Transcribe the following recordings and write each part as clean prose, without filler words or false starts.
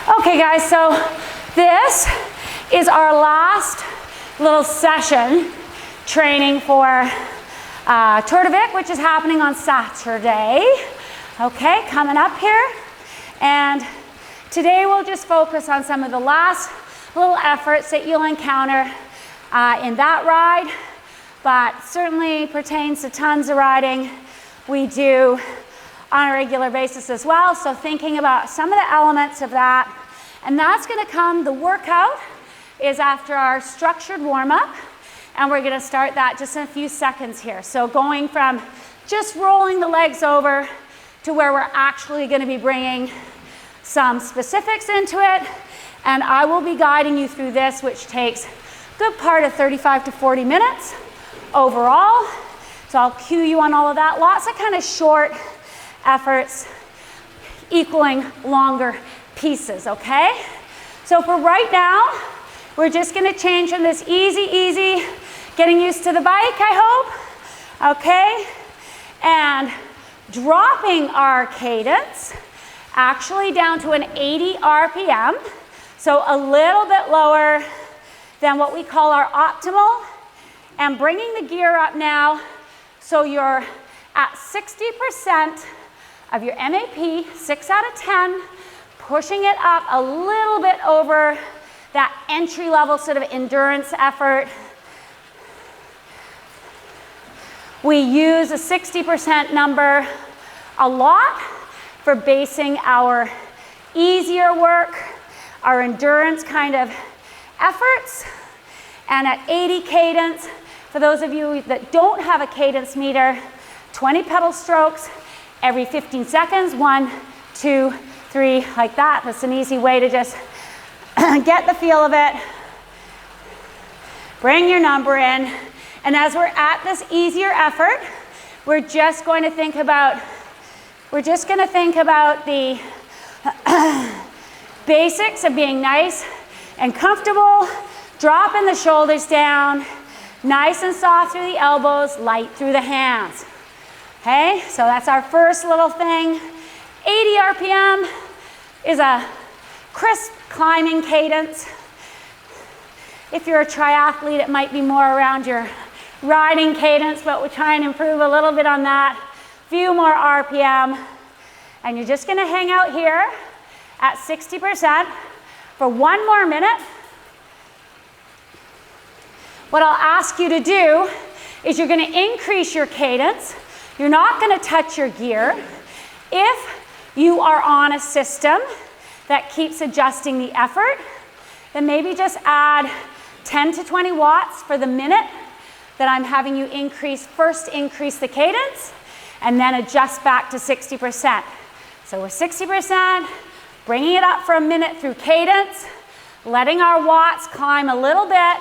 Okay guys, so this is our last little session training for Tour de Vic, which is happening on Saturday. Okay, coming up here. And today we'll just focus on some of the last little efforts that you'll encounter in that ride, but certainly pertains to tons of riding we do on a regular basis as well. So thinking about some of the elements of that, and that's going to come, the workout is after our structured warm-up, and we're going to start that just in a few seconds here. So going from just rolling the legs over to where we're actually going to be bringing some specifics into it, and I will be guiding you through this, which takes a good part of 35 to 40 minutes overall. So I'll cue you on all of that. Lots of kind of short efforts equaling longer pieces, okay? So for right now, we're just gonna change from this easy, getting used to the bike, I hope, okay? And dropping our cadence actually down to an 80 RPM, so a little bit lower than what we call our optimal, and bringing the gear up now so you're at 60% of your MAP, 6 out of 10, pushing it up a little bit over that entry-level sort of endurance effort. We use a 60% number a lot for basing our easier work, our endurance kind of efforts. And at 80 cadence, for those of you that don't have a cadence meter, 20 pedal strokes every 15 seconds, 1, 2, 3, like that. That's an easy way to just get the feel of it. Bring your number in. And as we're at this easier effort, we're just going to think about the basics of being nice and comfortable, dropping the shoulders down, nice and soft through the elbows, light through the hands. Okay, so that's our first little thing. 80 RPM is a crisp climbing cadence. If you're a triathlete, it might be more around your riding cadence, but we'll try and improve a little bit on that. Few more RPM, and you're just gonna hang out here at 60% for 1 more minute. What I'll ask you to do is you're gonna increase your cadence. You're not gonna touch your gear. If you are on a system that keeps adjusting the effort, then maybe just add 10 to 20 watts for the minute that I'm having you first increase the cadence, and then adjust back to 60%. So we're 60%, bringing it up for a minute through cadence, letting our watts climb a little bit,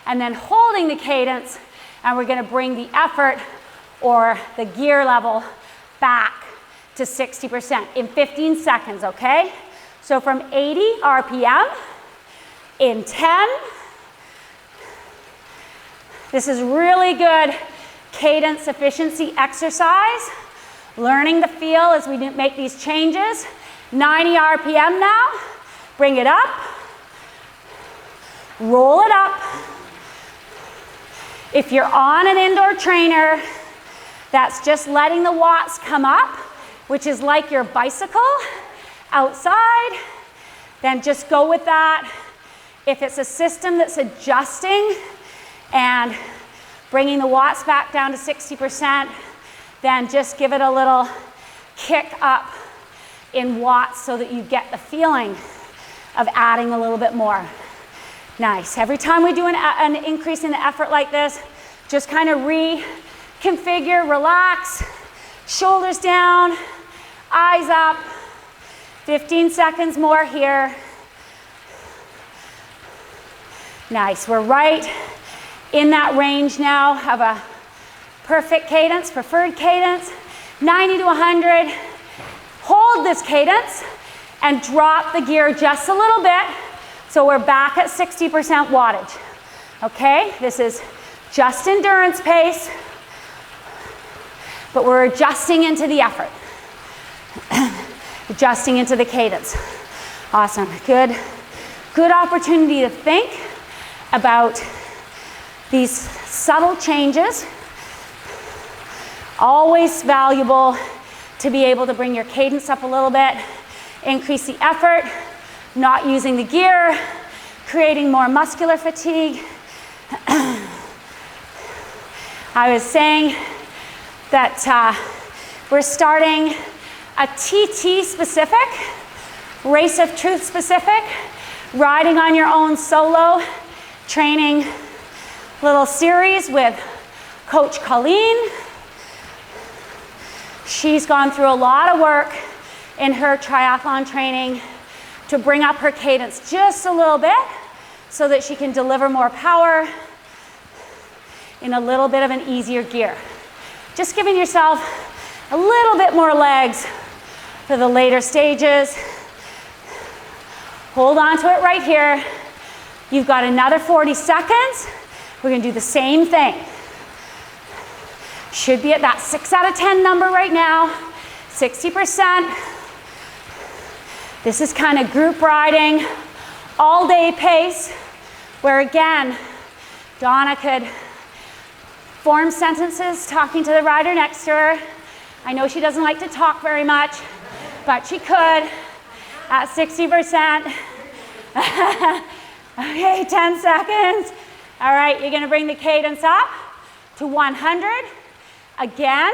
and then holding the cadence, and we're gonna bring the effort or the gear level back to 60% in 15 seconds, okay? So from 80 RPM in 10. This is really good cadence efficiency exercise. Learning the feel as we make these changes. 90 RPM now. Bring it up. Roll it up. If you're on an indoor trainer, that's just letting the watts come up, which is like your bicycle outside, then just go with that. If it's a system that's adjusting and bringing the watts back down to 60%, then just give it a little kick up in watts so that you get the feeling of adding a little bit more. Nice. Every time we do an increase in the effort like this, just kind of reconfigure, relax, shoulders down, eyes up. 15 seconds more here. Nice. We're right in that range now of a perfect cadence, preferred cadence. 90 to 100. Hold this cadence and drop the gear just a little bit. So we're back at 60% wattage. Okay, this is just endurance pace, but we're adjusting into the effort, adjusting into the cadence. Awesome, good opportunity to think about these subtle changes. Always valuable to be able to bring your cadence up a little bit, increase the effort, not using the gear, creating more muscular fatigue. I was saying that we're starting a TT specific, Race of Truth specific, riding on your own solo training little series with Coach Colleen. She's gone through a lot of work in her triathlon training to bring up her cadence just a little bit so that she can deliver more power in a little bit of an easier gear. Just giving yourself a little bit more legs for the later stages. Hold on to it right here. You've got another 40 seconds. We're gonna do the same thing. Should be at that 6 out of 10 number right now, 60%. This is kind of group riding, all day pace, where again, Donna could form sentences talking to the rider next to her. I know she doesn't like to talk very much, but she could at 60%. Okay, 10 seconds. All right, you're gonna bring the cadence up to 100. Again,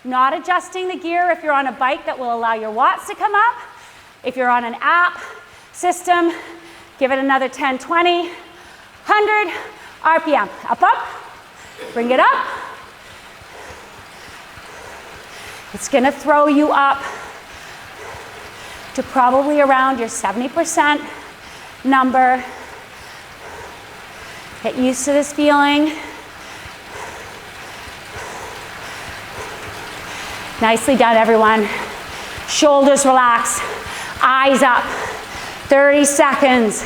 not adjusting the gear if you're on a bike that will allow your watts to come up. If you're on an app system, give it another 10, 20, 100 RPM. Up, up, bring it up. It's gonna throw you up to probably around your 70% number. Get used to this feeling. Nicely done, everyone. Shoulders relax, eyes up. 30 seconds.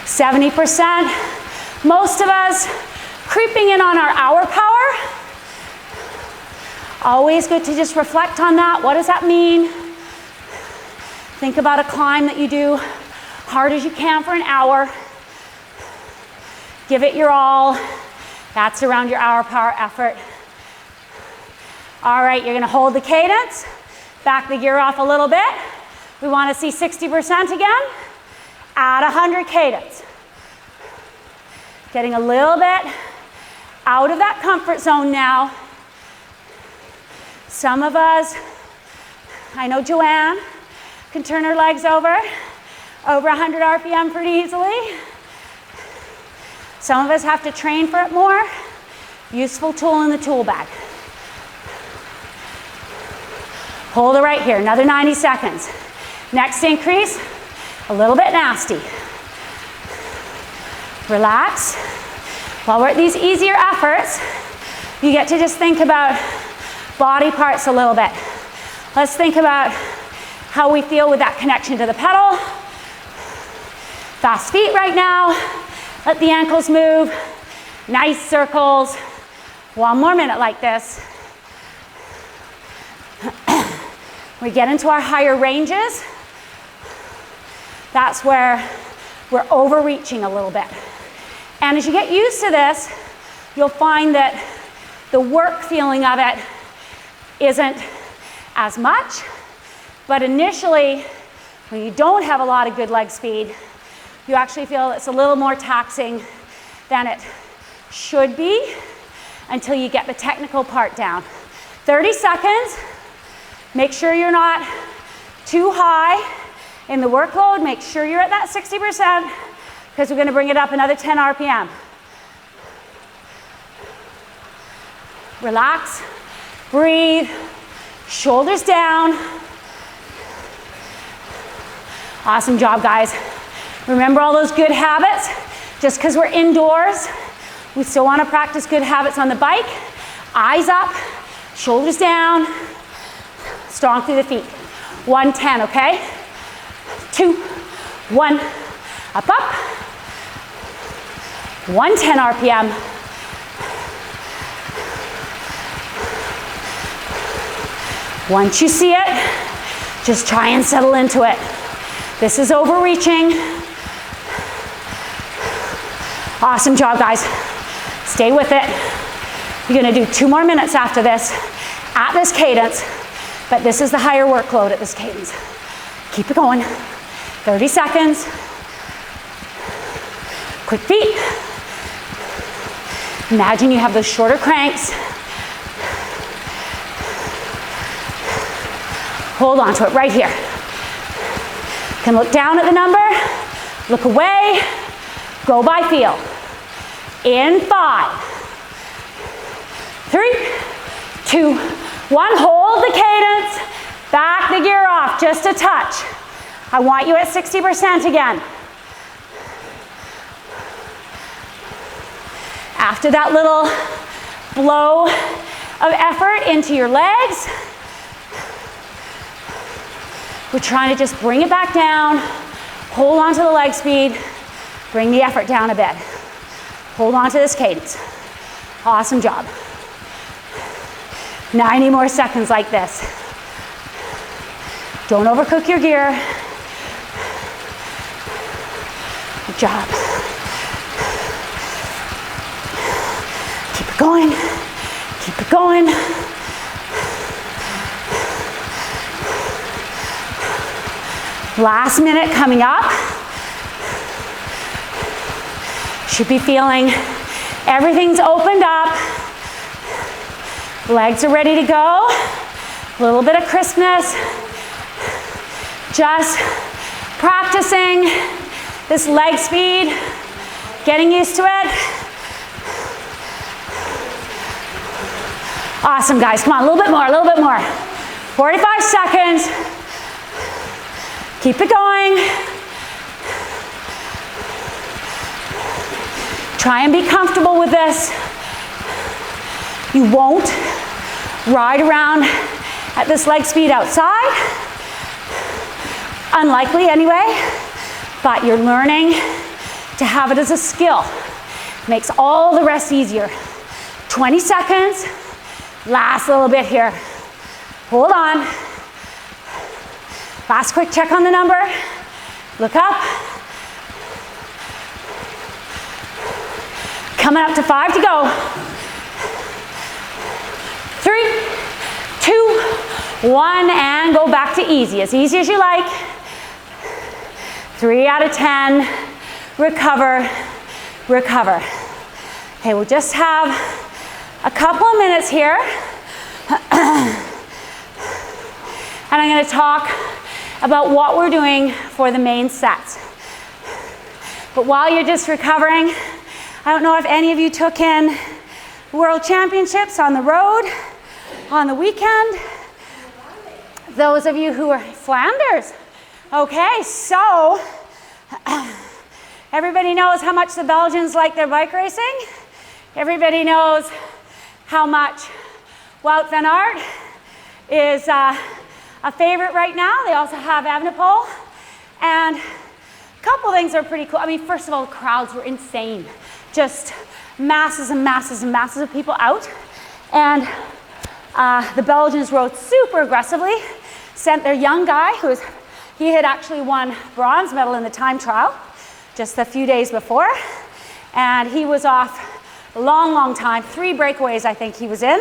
70%. Most of us creeping in on our hour power. Always good to just reflect on that. What does that mean? Think about a climb that you do hard as you can for an hour. Give it your all. That's around your hour power effort. All right, you're gonna hold the cadence, back the gear off a little bit. We wanna see 60% again. Add 100 cadence. Getting a little bit out of that comfort zone now. Some of us, I know Joanne can turn her legs over 100 RPM pretty easily. Some of us have to train for it more. Useful tool in the tool bag. Hold it right here, another 90 seconds. Next increase, a little bit nasty. Relax. While we're at these easier efforts, you get to just think about body parts a little bit. Let's think about how we feel with that connection to the pedal. Fast feet right now. Let the ankles move. Nice circles. One more minute like this. We get into our higher ranges. That's where we're overreaching a little bit. And as you get used to this, you'll find that the work feeling of it isn't as much. But initially, when you don't have a lot of good leg speed, you actually feel it's a little more taxing than it should be until you get the technical part down. 30 seconds. Make sure you're not too high in the workload. Make sure you're at that 60% because we're going to bring it up another 10 RPM. Relax, breathe, shoulders down. Awesome job, guys. Remember all those good habits? Just because we're indoors, we still want to practice good habits on the bike. Eyes up, shoulders down, strong through the feet. 110, okay? 2, 1, up, up. 110 RPM. Once you see it, Just try and settle into it. This is overreaching. Awesome job, guys. Stay with it. You're gonna do 2 more minutes after this at this cadence, but this is the higher workload at this cadence. Keep it going. 30 seconds. Quick feet. Imagine you have those shorter cranks. Hold on to it right here. You can look down at the number, look away, go by feel. In 5, 3, 2, 1. Hold the cadence. Back the gear off just a touch. I want you at 60% again. After that little blow of effort into your legs, we're trying to just bring it back down, hold on to the leg speed, bring the effort down a bit. Hold on to this cadence. Awesome job. 90 more seconds like this. Don't overcook your gear. Good job. Keep it going. Keep it going. Last minute coming up. Should be feeling everything's opened up. Legs are ready to go. A little bit of crispness. Just practicing this leg speed, getting used to it. Awesome, guys. Come on, a little bit more, a little bit more. 45 seconds. Keep it going. Try and be comfortable with this. You won't ride around at this leg speed outside. Unlikely anyway, but you're learning to have it as a skill. Makes all the rest easier. 20 seconds. Last little bit here. Hold on. Last quick check on the number. Look up. Coming up to 5 to go. 3, 2, 1, and go back to easy as you like. 3 out of 10. Recover, recover. Okay, we'll just have a couple of minutes here. And I'm going to talk about what we're doing for the main sets. But while you're just recovering, I don't know if any of you took in World Championships on the road on the weekend. Those of you who are Flanders. Okay, so everybody knows how much the Belgians like their bike racing. Everybody knows how much Wout van Aert is a favorite right now. They also have Evenepoel. And a couple things are pretty cool. I mean, first of all, the crowds were insane. Just masses and masses and masses of people out. And the Belgians rode super aggressively, sent their young guy, he had actually won bronze medal in the time trial just a few days before. And he was off a long, long time. 3 breakaways, I think he was in,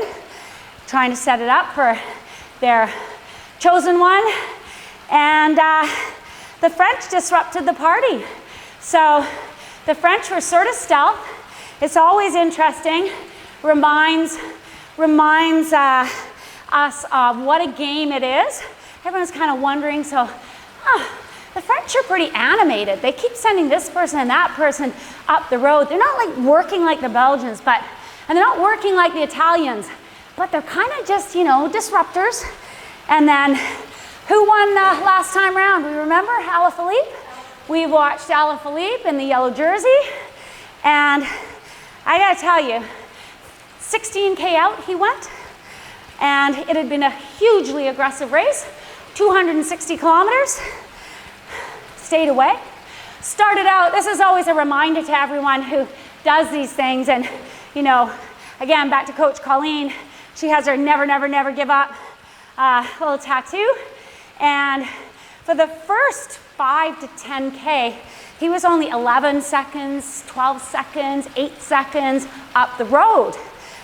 trying to set it up for their chosen one. And the French disrupted the party. So the French were sort of stealth. It's always interesting, reminds us of what a game it is. Everyone's kind of wondering, so the French are pretty animated. They keep sending this person and that person up the road. They're not like working like the Belgians, and they're not working like the Italians, but they're kind of just, you know, disruptors. And then who won last time round? We remember Alaphilippe? We watched Alaphilippe in the yellow jersey, and I gotta tell you, 16K out he went, and it had been a hugely aggressive race, 260 kilometers, stayed away. Started out, this is always a reminder to everyone who does these things, and you know, again, back to Coach Colleen, she has her never, never, never give up little tattoo, And for the first 5 to 10K, he was only 11 seconds, 12 seconds, 8 seconds up the road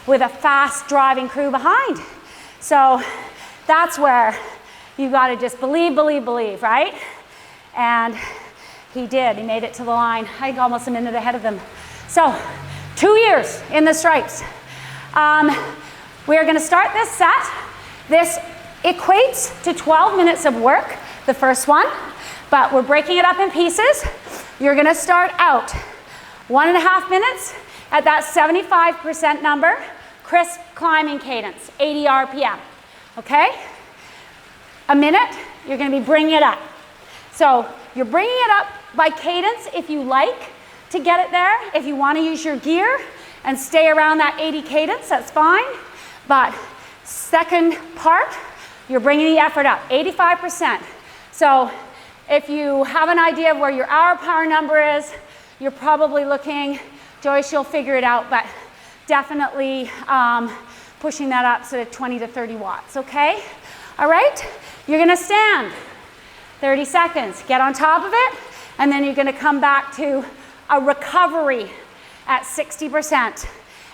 with a fast driving crew behind. So that's where you got to just believe, right? And he did. He made it to the line. I think almost a minute ahead of them. So 2 years in the stripes. We are going to start this set. This equates to 12 minutes of work, the first one, but we're breaking it up in pieces. You're going to start out 1.5 minutes at that 75% number, crisp climbing cadence, 80 RPM, okay? A minute, you're going to be bringing it up. So you're bringing it up by cadence if you like to get it there. If you want to use your gear and stay around that 80 cadence, that's fine. But second part, you're bringing the effort up, 85%. So if you have an idea of where your hour power number is, you're probably looking, Joyce, you'll figure it out, but definitely pushing that up to 20 to 30 watts, okay? All right, you're gonna stand 30 seconds, get on top of it, and then you're gonna come back to a recovery at 60%.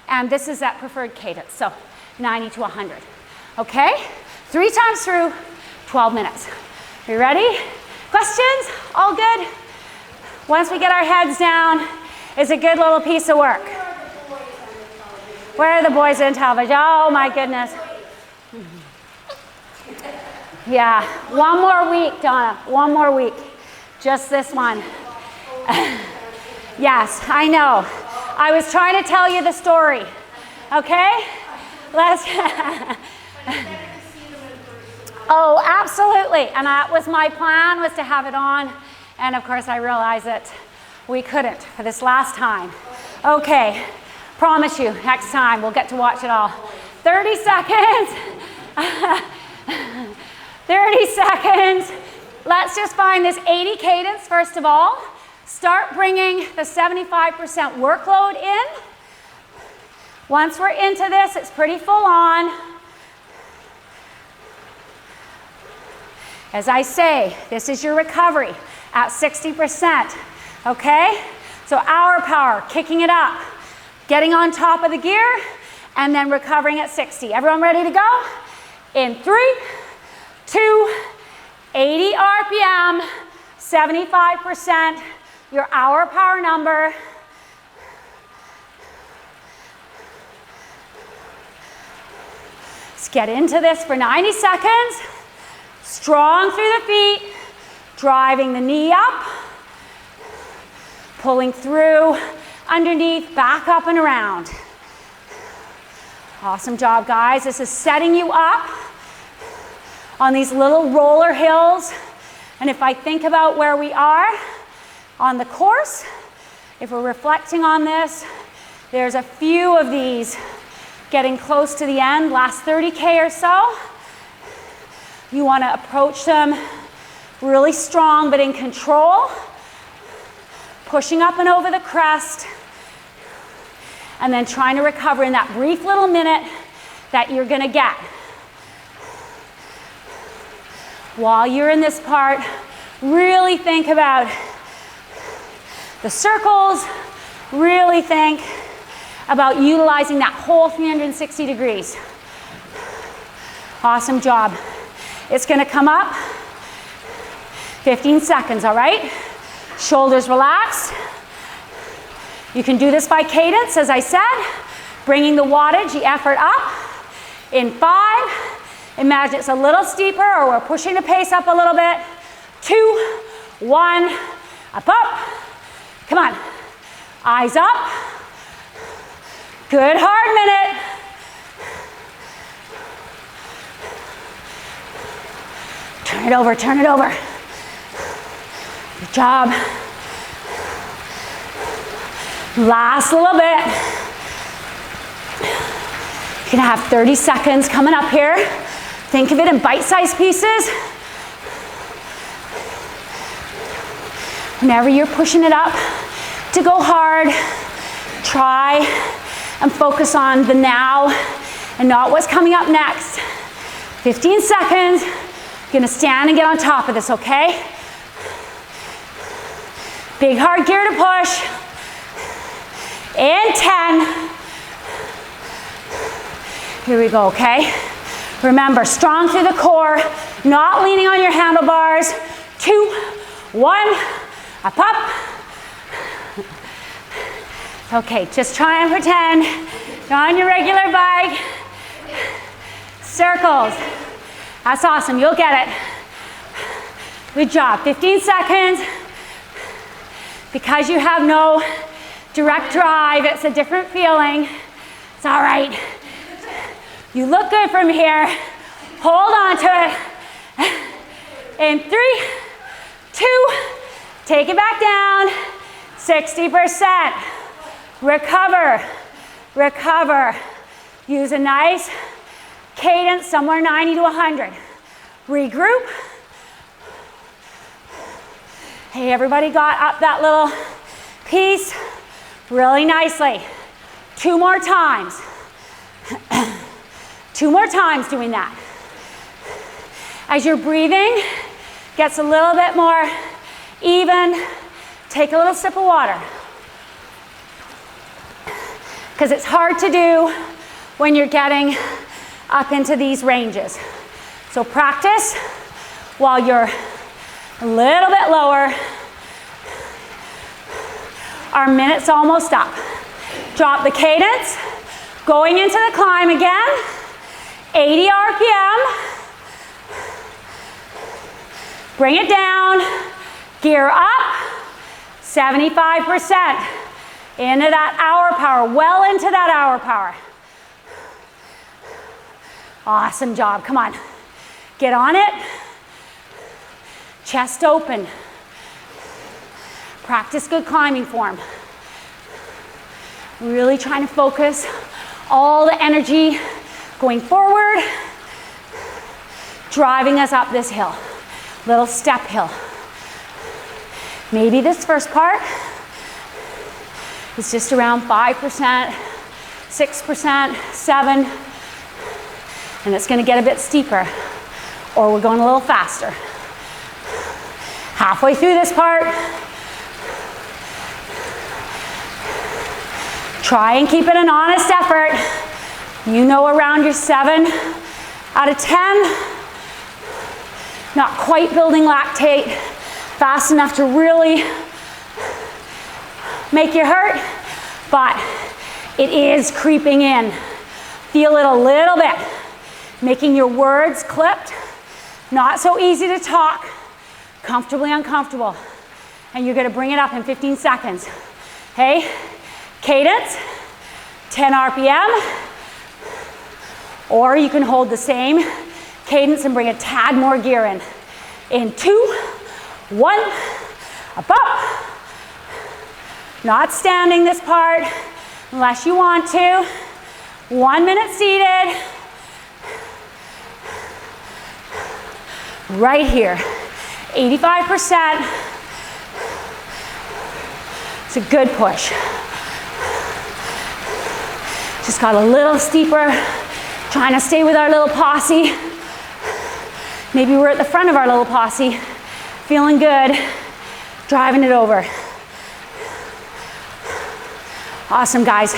And this is that preferred cadence, so 90 to 100, okay? 3 times through, 12 minutes. You ready? Questions? All good? Once we get our heads down, it's a good little piece of work. Where are the boys in television? Oh my goodness. Yeah, one more week, Donna, one more week. Just this one. Yes, I know. I was trying to tell you the story, okay? Let's. Oh, absolutely. And that was my plan, was to have it on. And of course, I realized that we couldn't for this last time. Okay, promise you, next time we'll get to watch it all. 30 seconds. 30 seconds. Let's just find this 80 cadence first of all. Start bringing the 75% workload in. Once we're into this, it's pretty full on. As I say, this is your recovery at 60%, okay? So hour power, kicking it up, getting on top of the gear, and then recovering at 60. Everyone ready to go? In 3, 2, 80 RPM, 75%, your hour power number. Let's get into this for 90 seconds. Strong through the feet, driving the knee up, pulling through, underneath, back up and around. Awesome job, guys. This is setting you up on these little roller hills. And if I think about where we are on the course, if we're reflecting on this, there's a few of these getting close to the end, last 30K or so. You want to approach them really strong but in control, pushing up and over the crest, and then trying to recover in that brief little minute that you're going to get. While you're in this part, really think about the circles, really think about utilizing that whole 360 degrees. Awesome job. It's going to come up 15 seconds, all right? Shoulders relaxed. You can do this by cadence, as I said, bringing the wattage, the effort up. In 5, imagine it's a little steeper, or we're pushing the pace up a little bit. 2, 1, up, up. Come on. Eyes up. Good hard minute. Turn it over, turn it over. Good job. Last little bit. You're gonna have 30 seconds coming up here. Think of it in bite-sized pieces. Whenever you're pushing it up to go hard, try and focus on the now and not what's coming up next. 15 seconds. Gonna stand and get on top of this, okay? Big hard gear to push. In 10. Here we go, okay? Remember, strong through the core, not leaning on your handlebars. 2, 1, up, up. Okay, just try and pretend you're on your regular bike. Circles. That's awesome, you'll get it. Good job, 15 seconds. Because you have no direct drive, it's a different feeling. It's all right. You look good from here. Hold on to it. In 3, 2, take it back down. 60%. Recover, recover. Use a nice cadence, somewhere 90 to 100. Regroup. Hey, everybody got up that little piece really nicely. 2 more times. 2 more times doing that. As your breathing gets a little bit more even, take a little sip of water. Because it's hard to do when you're getting up into these ranges. So practice while you're a little bit lower. Our minute's almost up. Drop the cadence. Going into the climb again. 80 RPM. Bring it down. Gear up. 75%. Into that hour power. Well into that hour power. Awesome job. Come on. Get on it. Chest open. Practice good climbing form. Really trying to focus all the energy going forward, driving us up this hill. Little step hill. Maybe this first part is just around 5%, 6%, 7%, and it's gonna get a bit steeper, or we're going a little faster. Halfway through this part, try and keep it an honest effort. You know, around your 7 out of 10, not quite building lactate fast enough to really make you hurt, but it is creeping in. Feel it a little bit, making your words clipped, not so easy to talk, comfortably uncomfortable, and you're gonna bring it up in 15 seconds. Okay, cadence, 10 RPM, or you can hold the same cadence and bring a tad more gear in. In 2, 1, up. Not standing this part unless you want to. 1 minute seated. Right here, 85%. It's a good push. Just got a little steeper, trying to stay with our little posse. Maybe we're at the front of our little posse, feeling good, driving it over. Awesome, guys.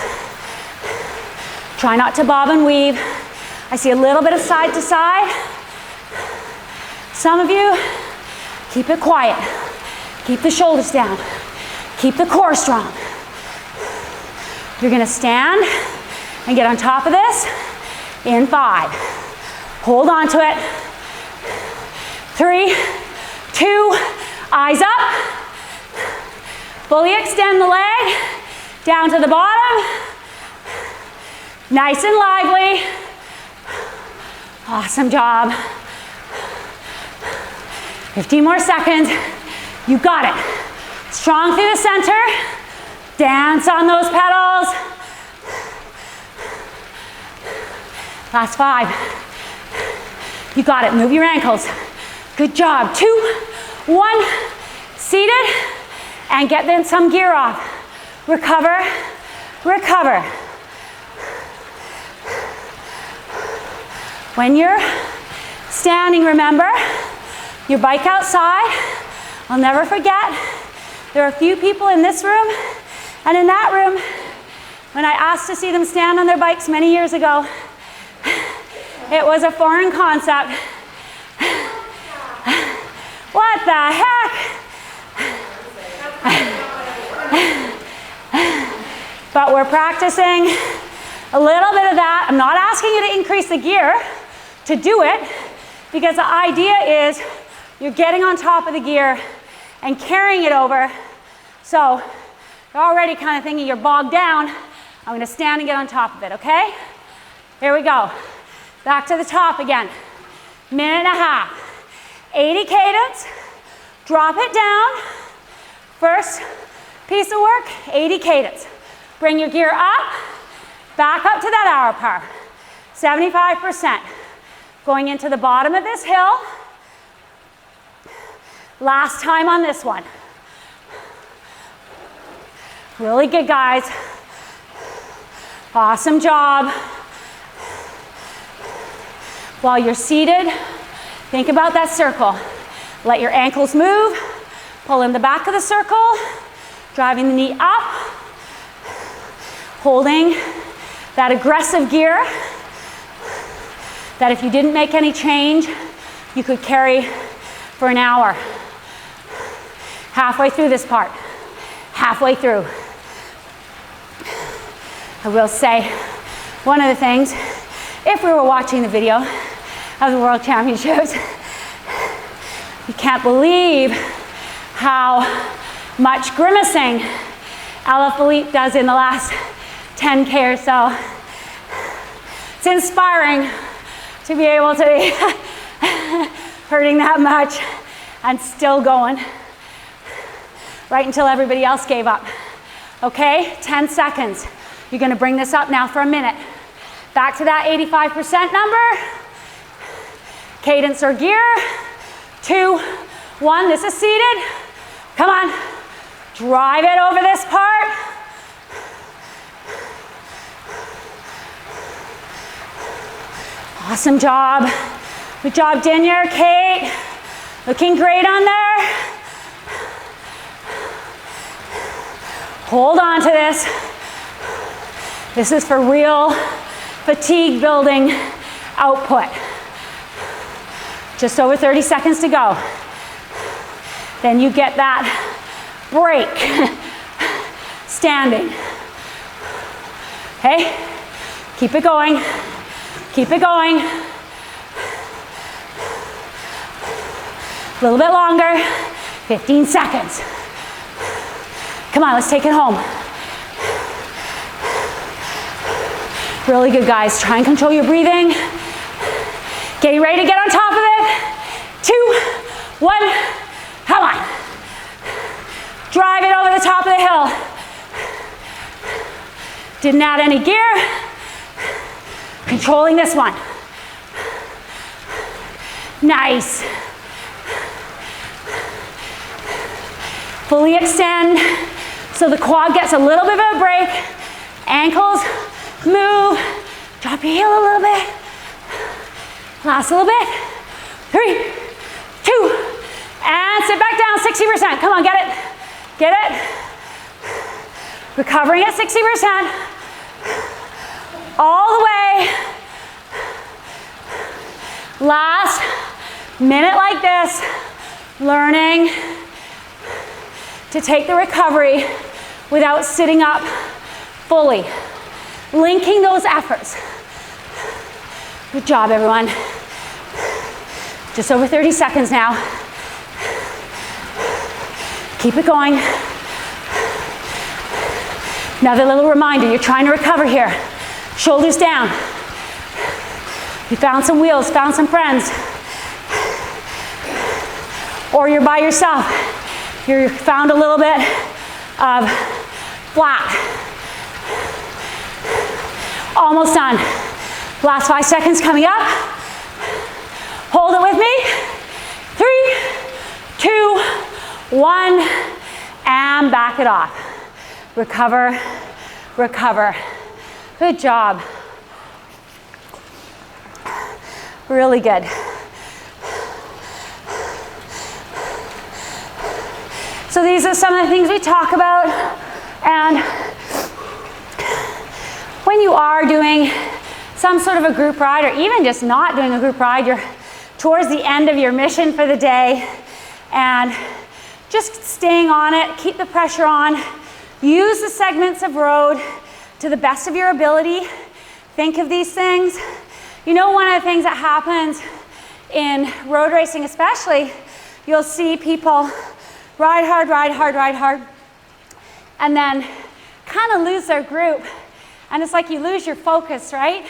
Try not to bob and weave. I see a little bit of side to side. Some of you, keep it quiet. Keep the shoulders down. Keep the core strong. You're gonna stand and get on top of this in 5. Hold on to it. 3, 2, eyes up. Fully extend the leg down to the bottom. Nice and lively. Awesome job. 15 more seconds. You got it. Strong through the center. Dance on those pedals. Last 5. You got it. Move your ankles. Good job. 2, 1. Seated. And get then some gear off. Recover. Recover. When you're Standing, remember, your bike outside. I'll never forget, there are a few people in this room and in that room, when I asked to see them stand on their bikes many years ago, it was a foreign concept. What the heck? But we're practicing a little bit of that. I'm not asking you to increase the gear to do it, because the idea is you're getting on top of the gear and carrying it over. So you're already kind of thinking you're bogged down. I'm going to stand and get on top of it, okay? Here we go. Back to the top again. Minute and a half. 80 cadence. Drop it down. First piece of work, 80 cadence. Bring your gear up. Back up to that hour power. 75%. Going into the bottom of this hill. Last time on this one. Really good, guys. Awesome job. While you're seated, think about that circle. Let your ankles move. Pull in the back of the circle. Driving the knee up. Holding that aggressive gear that if you didn't make any change, you could carry for an hour. Halfway through this part. Halfway through. I will say, one of the things, if we were watching the video of the World Championships, you can't believe how much grimacing Alaphilippe does in the last 10K or so. It's inspiring to be able to be hurting that much and still going right until everybody else gave up. Okay, 10 seconds. You're gonna bring this up now for a minute. Back to that 85% number. Cadence or gear. 2, 1, this is seated. Come on, drive it over this part. Awesome job. Good job, Dinyar, Kate. Looking great on there. Hold on to this. This is for real fatigue building output. Just over 30 seconds to go. Then you get that break. Standing. Okay? Keep it going. Keep it going. A little bit longer. 15 seconds. Come on, let's take it home. Really good, guys. Try and control your breathing. Getting ready to get on top of it. 2, 1, come on. Drive it over the top of the hill. Didn't add any gear. Controlling this one. Nice. Fully extend so the quad gets a little bit of a break. Ankles move. Drop your heel a little bit. Last a little bit. 3, 2, and sit back down. 60%. Come on, get it. Get it. Recovering at 60%. All the way. Last minute like this. Learning to take the recovery without sitting up fully. Linking those efforts. Good job, everyone. Just over 30 seconds now. Keep it going. Another little reminder, you're trying to recover here. Shoulders down. You found some wheels, found some friends. Or you're by yourself. You found a little bit of flat. Almost done. Last 5 seconds coming up. Hold it with me. 3, 2, 1, and back it off. Recover, recover. Good job. Really good. So these are some of the things we talk about. And when you are doing some sort of a group ride, or even just not doing a group ride, you're towards the end of your mission for the day, and just staying on it, keep the pressure on, use the segments of road to the best of your ability. Think of these things. You know, one of the things that happens in road racing especially, you'll see people ride hard, and then kind of lose their group. And it's like you lose your focus, right?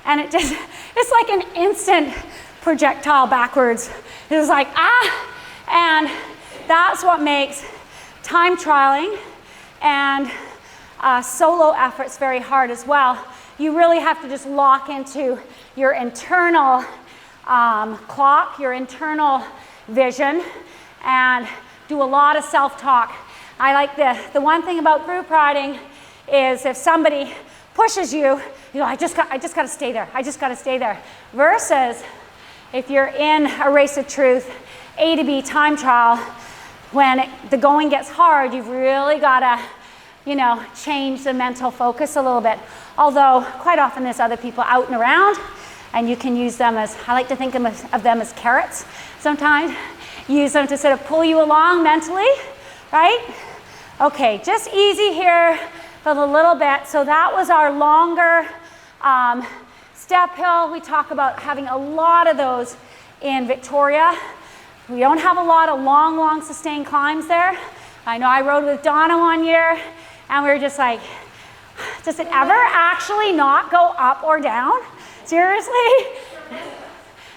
And it's like an instant projectile backwards. It's like, and that's what makes time trialing and solo efforts very hard as well. You really have to just lock into your internal clock, your internal vision, and do a lot of self-talk. I like the one thing about group riding is if somebody pushes you, you know, I just got to stay there. I just got to stay there. Versus if you're in a race of truth, A to B time trial, when the going gets hard, you've really got to, you know, change the mental focus a little bit. Although quite often there's other people out and around, and you can use them as, I like to think of them as carrots sometimes. Use them to sort of pull you along mentally, right? Okay, just easy here for a little bit. So that was our longer step hill. We talk about having a lot of those in Victoria. We don't have a lot of long sustained climbs there. I know I rode with Donna one year, and we were just like, does it ever actually not go up or down? Seriously?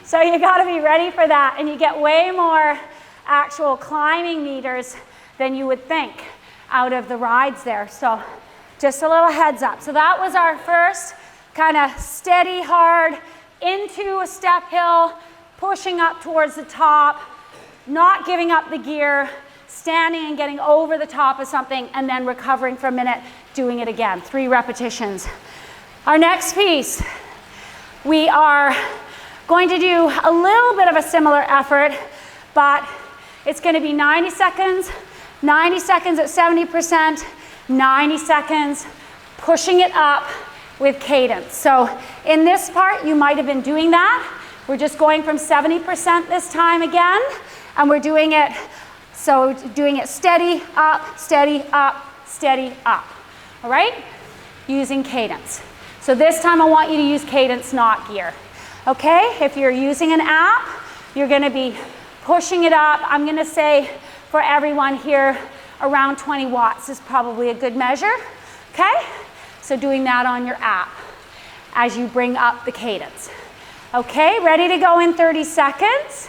So you got to be ready for that, and you get way more actual climbing meters than you would think out of the rides there. So just a little heads up. So that was our first kind of steady, hard, into a step hill, pushing up towards the top, not giving up the gear, standing and getting over the top of something, and then recovering for a minute, doing it again. 3 repetitions. Our next piece, we are going to do a little bit of a similar effort, but it's going to be 90 seconds at 70%, 90 seconds, pushing it up with cadence. So in this part, you might have been doing that. We're just going from 70% this time again, and we're doing it, so doing it steady, up, steady, up, steady, up. All right? Using cadence. So this time I want you to use cadence, not gear. Okay? If you're using an app, you're going to be pushing it up. I'm going to say for everyone here, around 20 watts is probably a good measure. Okay? So doing that on your app as you bring up the cadence. Okay, ready to go in 30 seconds.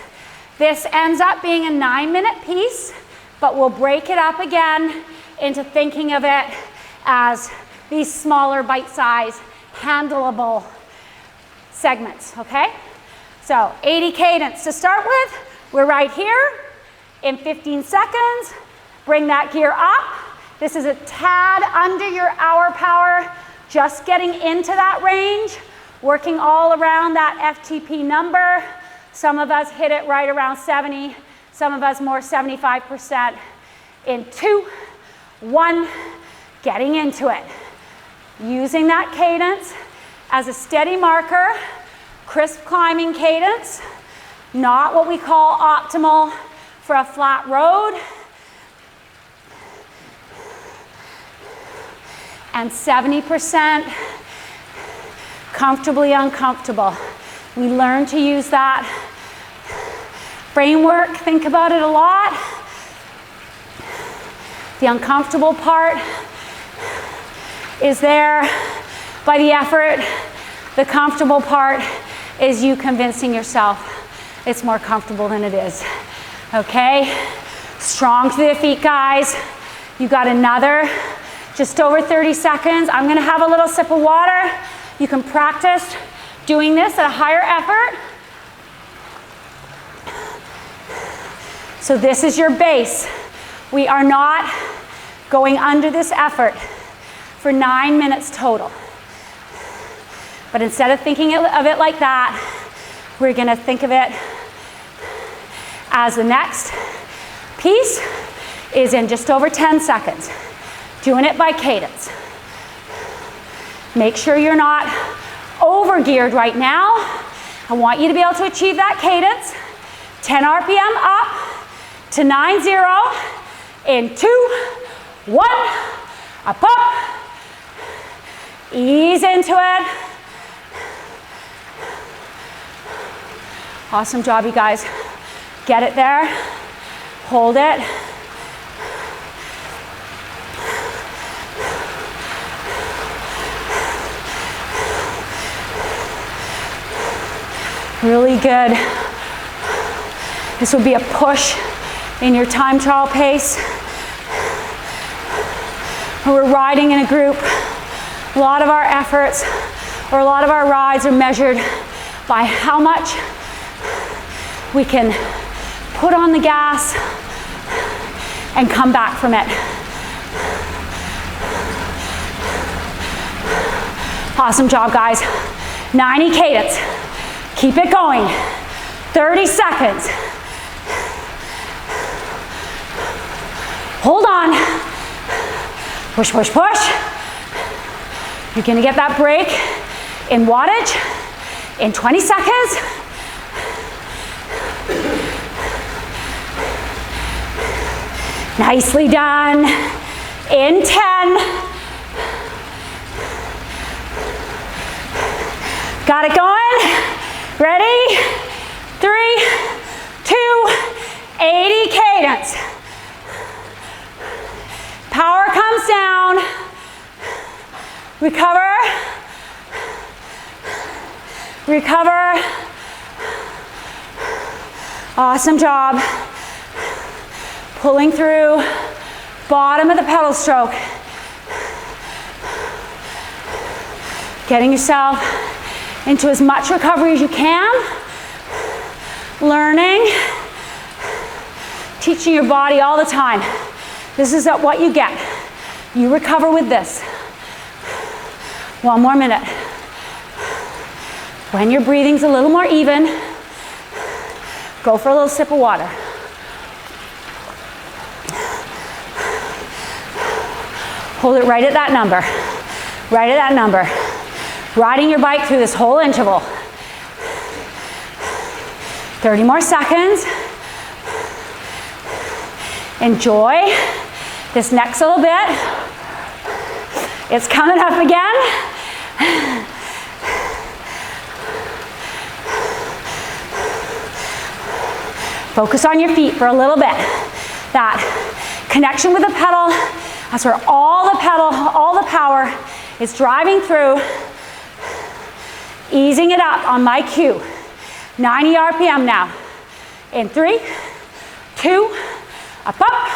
This ends up being a 9-minute piece, but we'll break it up again into thinking of it as these smaller bite-sized, handleable segments, okay? So 80 cadence to start with. We're right here in 15 seconds. Bring that gear up. This is a tad under your hour power, just getting into that range, working all around that FTP number. Some of us hit it right around 70, some of us more 75%. In 2, 1, getting into it. Using that cadence as a steady marker, crisp climbing cadence, not what we call optimal for a flat road. And 70% comfortably uncomfortable. We learn to use that framework, think about it a lot. The uncomfortable part is there by the effort. The comfortable part is you convincing yourself it's more comfortable than it is. Okay? Strong to the feet, guys. You got another, just over 30 seconds. I'm gonna have a little sip of water. You can practice doing this at a higher effort. So this is your base. We are not going under this effort for 9 minutes total. But instead of thinking of it like that, we're gonna think of it as the next piece is in just over 10 seconds. Doing it by cadence. Make sure you're not over-geared right now. I want you to be able to achieve that cadence. 10 RPM up to 9-0 in 2, 1, up, up. Ease into it. Awesome job, you guys. Get it there. Hold it. Really good. This will be a push in your time trial pace. We're riding in a group. A lot of our efforts or a lot of our rides are measured by how much we can put on the gas and come back from it. Awesome job, guys. 90 cadence. Keep it going. 30 seconds. Hold on. Push, push, push. You're gonna get that break in wattage in 20 seconds. Nicely done. In 10. Got it going? Ready? 3, 2, 80 cadence. Power comes down. Recover. Recover. Awesome job. Pulling through. Bottom of the pedal stroke. Getting yourself into as much recovery as you can. Learning. Teaching your body all the time. This is what you get. You recover with this. 1 more minute. When your breathing's a little more even, go for a little sip of water. Hold it right at that number. Right at that number. Riding your bike through this whole interval. 30 more seconds. Enjoy this next little bit. It's coming up again. Focus on your feet for a little bit. That connection with the pedal, that's where all the power is driving through. Easing it up on my cue. 90 RPM now. In 3, 2, up, up.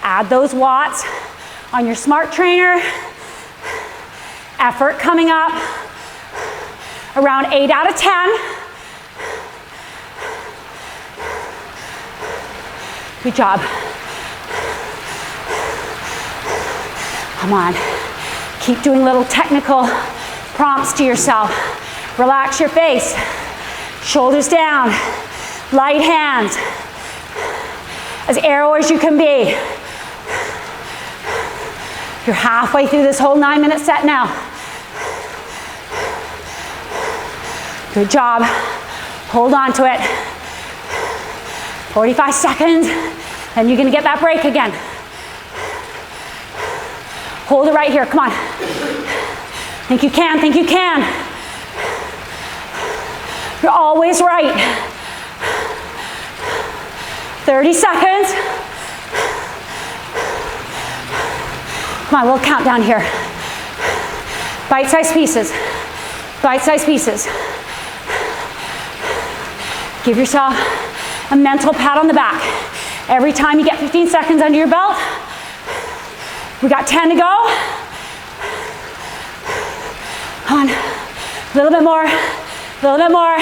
Add those watts on your smart trainer. Effort coming up. Around 8 out of 10. Good job. Come on. Keep doing little technical prompts to yourself. Relax your face. Shoulders down. Light hands. As aero as you can be. You're halfway through this whole 9-minute set now. Good job. Hold on to it. 45 seconds. Then you're gonna get that break again. Hold it right here, come on. Think you can, think you can. You're always right. 30 seconds. Come on, a little countdown here. Bite-sized pieces. Bite-sized pieces. Give yourself a mental pat on the back. Every time you get 15 seconds under your belt. We got 10 to go. Come on, a little bit more, a little bit more.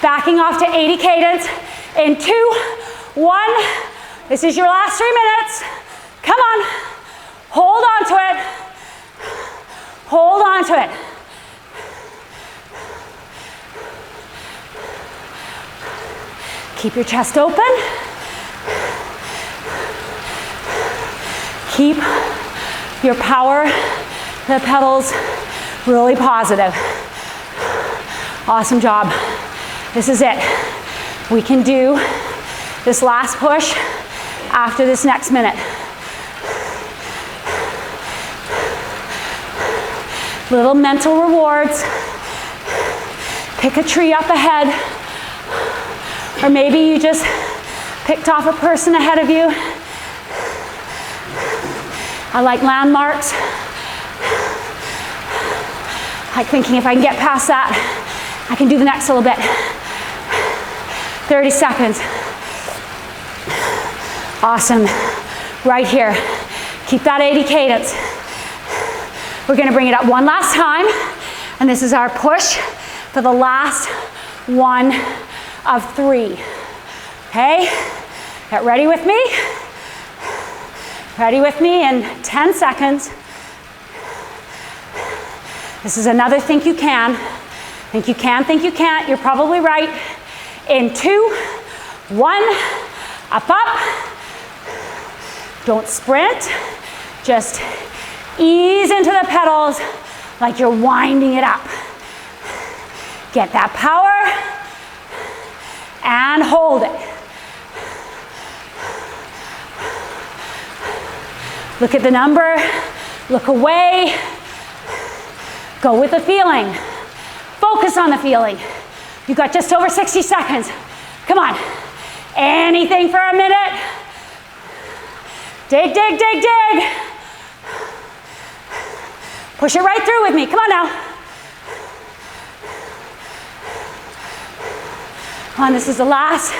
Backing off to 80 cadence in 2, 1. This is your last 3 minutes. Come on, hold on to it. Hold on to it. Keep your chest open. Keep your power, the pedals really positive. Awesome job. This is it. We can do this last push after this next minute. Little mental rewards. Pick a tree up ahead, or maybe you just picked off a person ahead of you. I like landmarks. I like thinking if I can get past that, I can do the next little bit. 30 seconds. Awesome. Right here. Keep that 80 cadence. We're gonna bring it up one last time, and this is our push for the last one of 3. Okay? Get ready with me. Ready with me in 10 seconds. This is another think you can. Think you can, think you can't. You're probably right. In 2, 1, up, up. Don't sprint. Just ease into the pedals like you're winding it up. Get that power and hold it. Look at the number, look away, go with the feeling. Focus on the feeling. You got just over 60 seconds. Come on. Anything for a minute. Dig, dig, dig, dig. Push it right through with me. Come on now. Come on, this is the last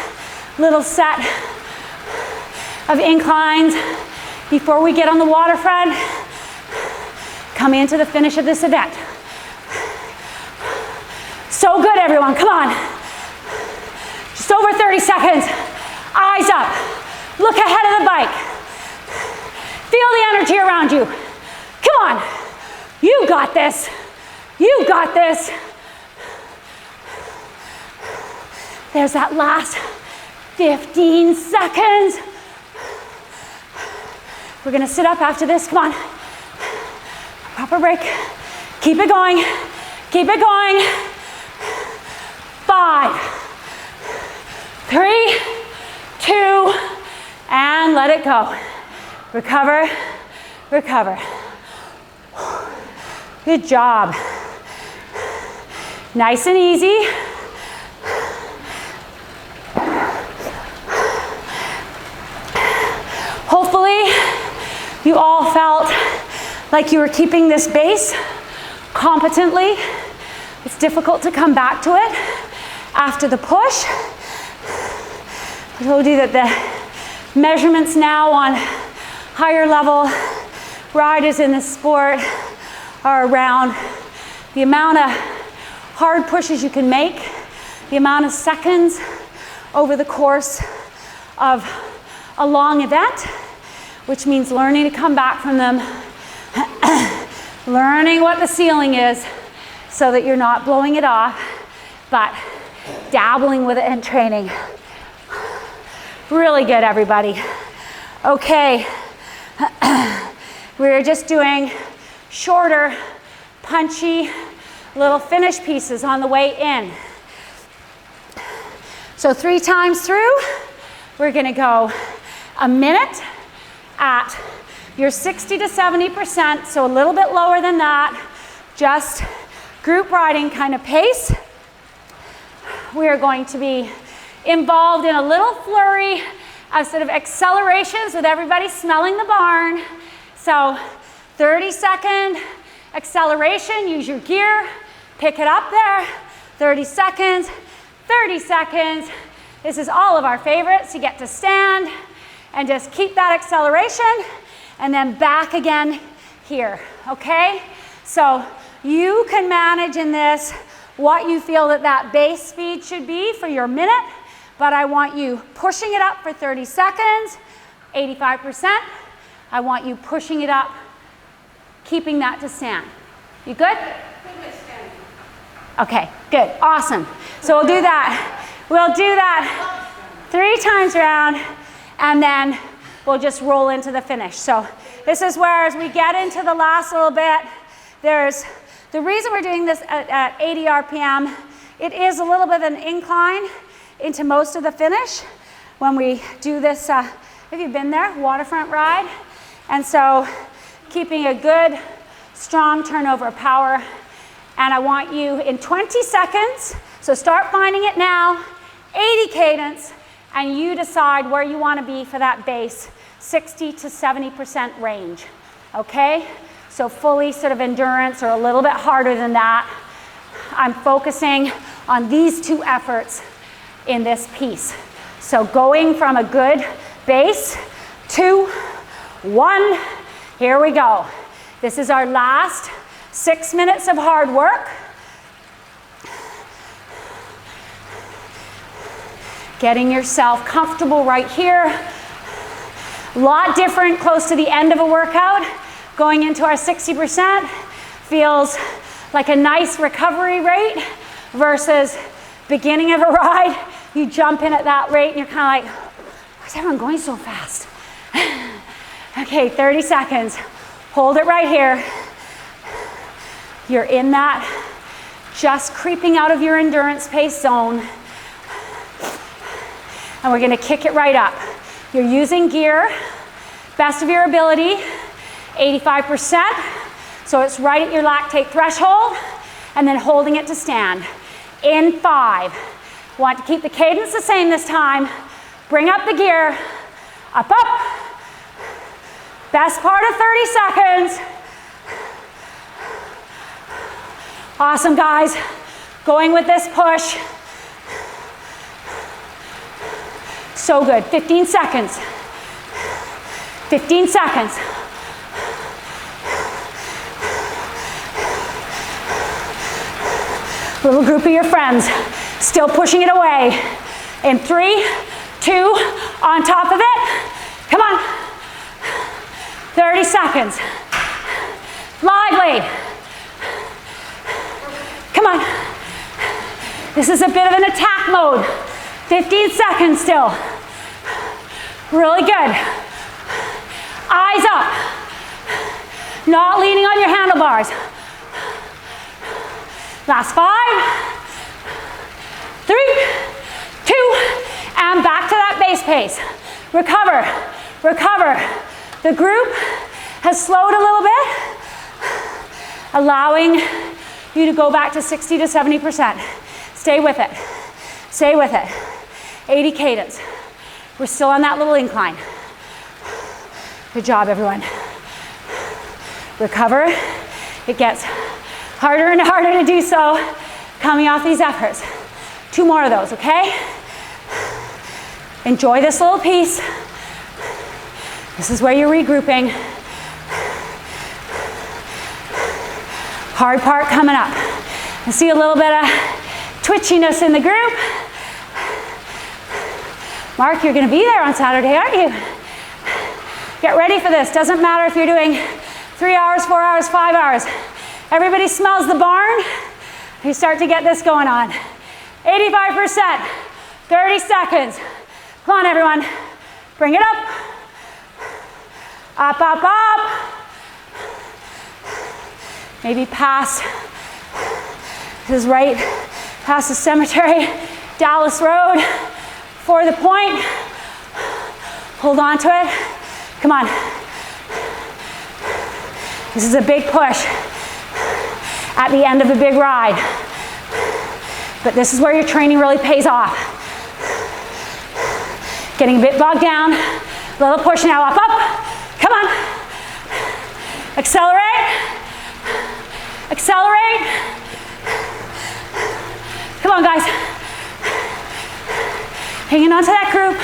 little set of inclines before we get on the waterfront, coming into the finish of this event. So good, everyone, come on. Just over 30 seconds. Eyes up, look ahead of the bike. Feel the energy around you. Come on, you got this. You got this. There's that last 15 seconds. We're gonna sit up after this, come on. Proper break, keep it going, keep it going. 5, 3, 2, and let it go. Recover, recover. Good job. Nice and easy. Hopefully, you all felt like you were keeping this base competently. It's difficult to come back to it after the push. I told you that the measurements now on higher level riders in this sport are around the amount of hard pushes you can make, the amount of seconds over the course of a long event, which means learning to come back from them, learning what the ceiling is so that you're not blowing it off, but dabbling with it in training. Really good, everybody. Okay, we're just doing shorter, punchy little finish pieces on the way in. So 3 times through, we're gonna go a minute at your 60 to 70%, so a little bit lower than that, just group riding kind of pace. We are going to be involved in a little flurry of sort of accelerations with everybody smelling the barn. So 30-second acceleration, use your gear, pick it up there, 30 seconds, 30 seconds. This is all of our favorites. You get to stand and just keep that acceleration and then back again here, okay? So you can manage in this what you feel that base speed should be for your minute, but I want you pushing it up for 30 seconds, 85%. I want you pushing it up, keeping that to stand. You good? Okay, good, awesome. So we'll do that. We'll do that 3 times around, and then we'll just roll into the finish. So this is where, as we get into the last little bit, there's the reason we're doing this at 80 RPM. It is a little bit of an incline into most of the finish when we do this. Have you been there? Waterfront ride. And so keeping a good, strong turnover of power. And I want you in 20 seconds, so start finding it now, 80 cadence, and you decide where you want to be for that base, 60 to 70% range, okay? So fully sort of endurance or a little bit harder than that. I'm focusing on these two efforts in this piece. So going from a good base, 2, 1, here we go. This is our last 6 minutes of hard work. Getting yourself comfortable right here. A lot different close to the end of a workout. Going into our 60% feels like a nice recovery rate versus beginning of a ride. You jump in at that rate and you're kind of like, why is everyone going so fast? Okay, 30 seconds. Hold it right here. You're in that just creeping out of your endurance pace zone. And we're gonna kick it right up. You're using gear, best of your ability, 85%. So it's right at your lactate threshold, and then holding it to stand. In 5. Want to keep the cadence the same this time. Bring up the gear, up, up. Best part of 30 seconds. Awesome, guys. Going with this push. So good. 15 seconds. 15 seconds. Little group of your friends. Still pushing it away. In 3, 2, on top of it. Come on. 30 seconds. Lively. Come on. This is a bit of an attack mode. 15 seconds still. Really good. Eyes up. Not leaning on your handlebars. Last 5, 3, 2, and back to that base pace. Recover, recover. The group has slowed a little bit, allowing you to go back to 60 to 70%. Stay with it. Stay with it. 80 cadence. We're still on that little incline. Good job, everyone. Recover. It gets harder and harder to do so coming off these efforts. 2 more of those, okay? Enjoy this little piece. This is where you're regrouping. Hard part coming up. I see a little bit of twitchiness in the group. Mark, you're gonna be there on Saturday, aren't you? Get ready for this. Doesn't matter if you're doing 3 hours, 4 hours, 5 hours. Everybody smells the barn. You start to get this going on. 85%, 30 seconds. Come on, everyone. Bring it up. Up, up, up. Maybe past. This is right past the cemetery, Dallas Road, for the point. Hold on to it. Come on. This is a big push at the end of a big ride. But this is where your training really pays off. Getting a bit bogged down. A little push now, up, up. Come on. Accelerate. Accelerate. Come on, guys. Hanging on to that group.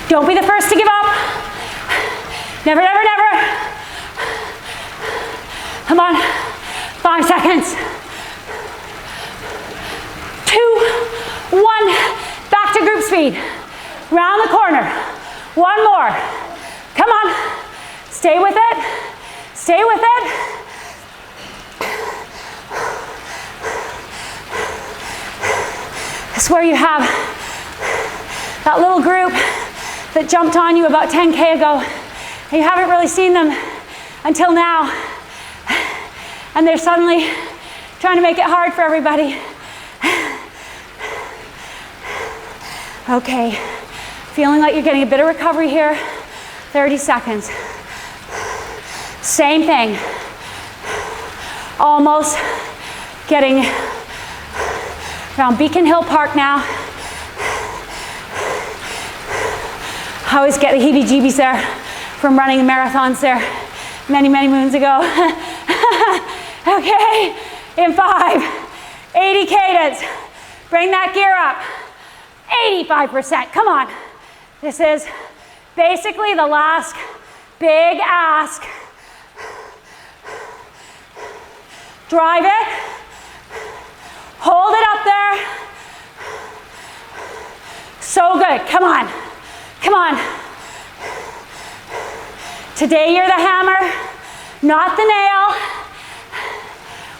Don't be the first to give up. Never, never, never. Come on. 5 seconds. 2, 1. Back to group speed. Round the corner. 1 more. Come on. Stay with it. Stay with it. That's where you have That little group that jumped on you about 10K ago, and you haven't really seen them until now, and they're suddenly trying to make it hard for everybody. Okay, feeling like you're getting a bit of recovery here. 30 seconds. Same thing. Almost getting around Beacon Hill Park now. I always get the heebie-jeebies there from running the marathons there many, many moons ago. Okay, in 5, 80 cadence. Bring that gear up. 85%, come on. This is basically the last big ask. Drive it. Hold it up there. So good, come on. Come on. Today you're the hammer, not the nail.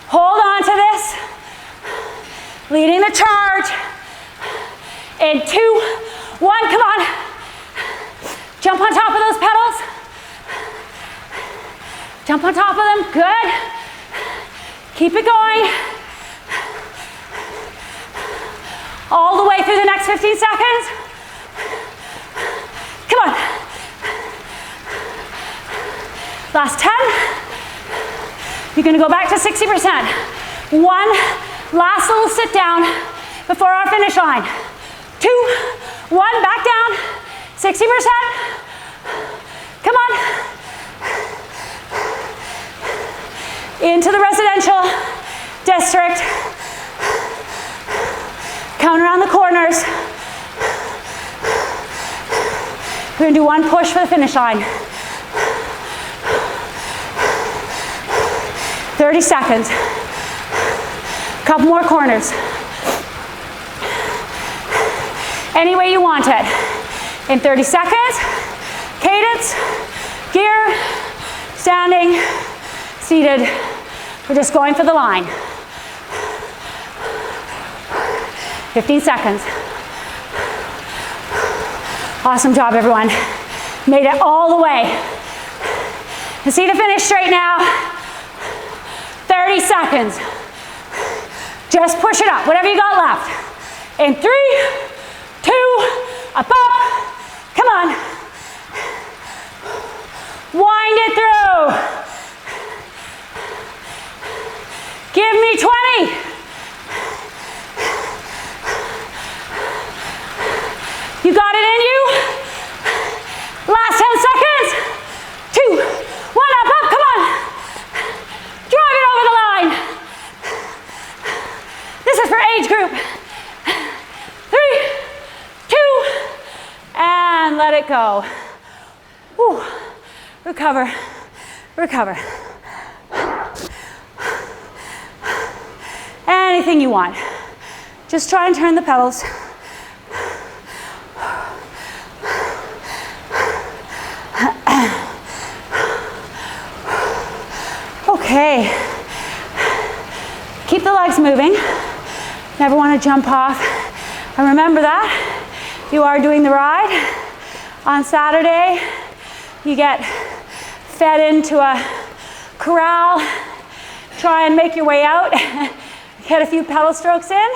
Hold on to this. Leading the charge. In 2, 1, come on. Jump on top of those pedals. Jump on top of them, good. Keep it going. All the way through the next 15 seconds. Come on. Last 10. You're gonna go back to 60%. One last little sit down before our finish line. 2, 1, back down. 60%. Come on. Into the residential district. Coming around the corners. We're gonna do one push for the finish line. 30 seconds. Couple more corners. Any way you want it. In 30 seconds, cadence, gear, standing, seated. We're just going for the line. 15 seconds. Awesome job, everyone. Made it all the way. You see the finish straight now. 30 seconds. Just push it up, whatever you got left. In 3, 2, up, up. Come on. Wind it through. Give me 20. You got it in you? Last 10 seconds. 2, 1, up, up, come on. Drive it over the line. This is for age group. 3, 2, and let it go. Whew. Recover, recover. Anything you want. Just try and turn the pedals. Okay, keep the legs moving. Never want to jump off. And remember that you are doing the ride. On Saturday, you get fed into a corral. Try and make your way out. Get a few pedal strokes in.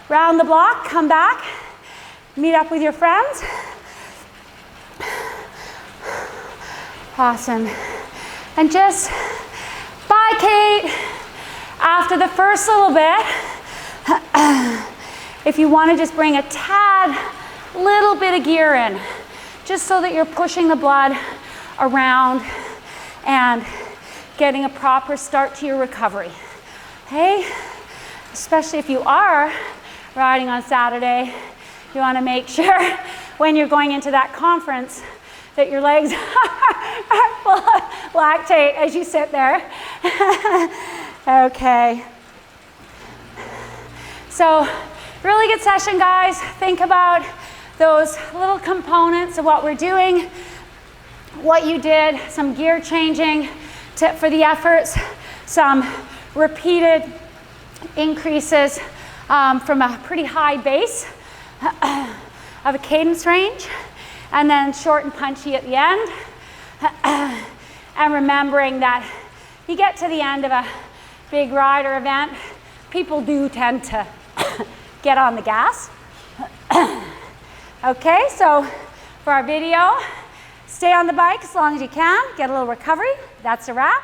Round the block, come back. Meet up with your friends. Awesome. And just bye, Kate. After the first little bit, if you want to just bring a tad, little bit of gear in, just so that you're pushing the blood around and getting a proper start to your recovery. Okay? Especially if you are riding on Saturday, you want to make sure when you're going into that conference that your legs are full of lactate as you sit there. Okay. So, really good session, guys. Think about those little components of what we're doing, what you did, some gear changing for the efforts, some repeated increases from a pretty high base. of a cadence range, and then short and punchy at the end. And remembering that you get to the end of a big ride or event, people do tend to get on the gas. Okay, so for our video, stay on the bike as long as you can, get a little recovery. That's a wrap.